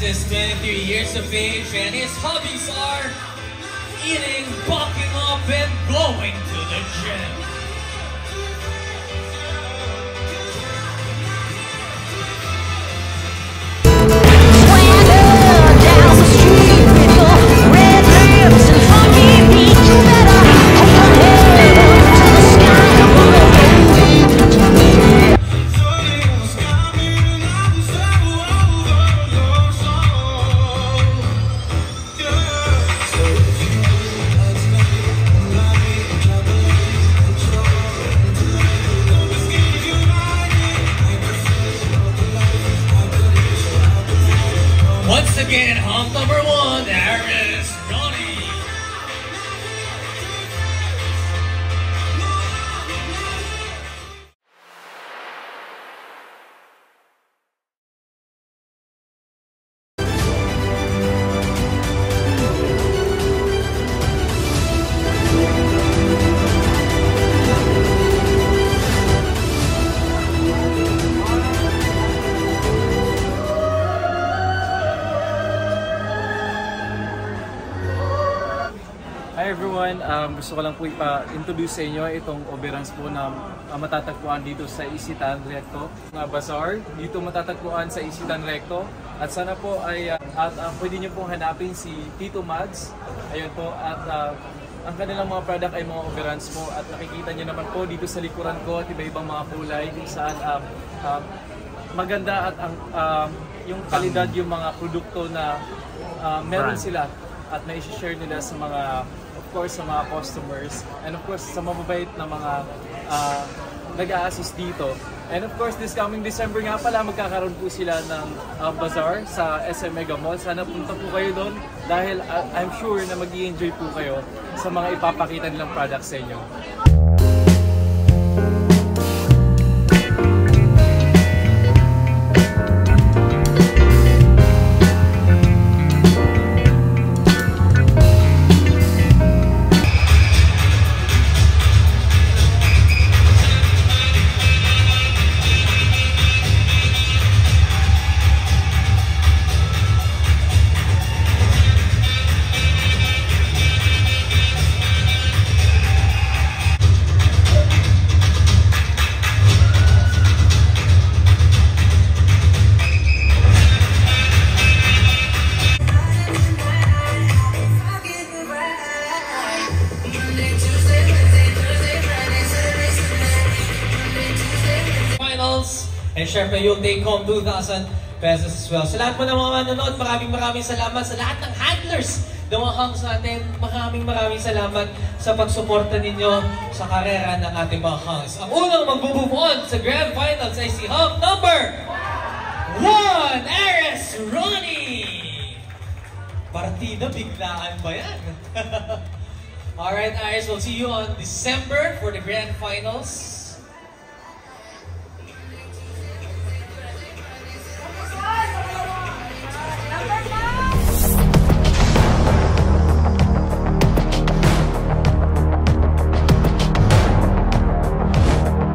is 23 years of age and his hobbies are eating, bulking up, and going to the gym. Once again, hump number 1, Aris Ronnie. Hi everyone, gusto ko lang po ipa-introduce sa inyo itong Oberans po na matatagpuan dito sa Isitan Recto Bazaar. Dito matatagpuan sa Isitan Recto at sana po ay pwede nyo pong hanapin si Tito Mads. Ayun po at ang kanilang mga product ay mga Oberans po at nakikita nyo naman po dito sa likuran ko at iba-ibang mga kulay kung saan maganda at yung kalidad yung mga produkto na meron sila at na-share nila sa mga, of course, sa mga customers and of course sa mababait na mga nag-a-assist dito. And of course, this coming December nga pala, magkakaroon po sila ng bazaar sa SM Mega Mall. Sana punta po kayo doon dahil I'm sure na mag-i-enjoy po kayo sa mga ipapakita nilang products sa inyo. And syempre, you'll take home 2,000 pesos as well. Sa lahat po ng mga manonood, maraming salamat sa lahat ng handlers ng mga hunks natin. Maraming salamat sa pagsuporta ninyo sa karera ng ating mga hunks. Ang unang mag-move on sa Grand Finals ay si hump number 1, Aris Ronnie! Partida, biglaan ba yan? Alright, Aris, we'll see you on December for the Grand Finals.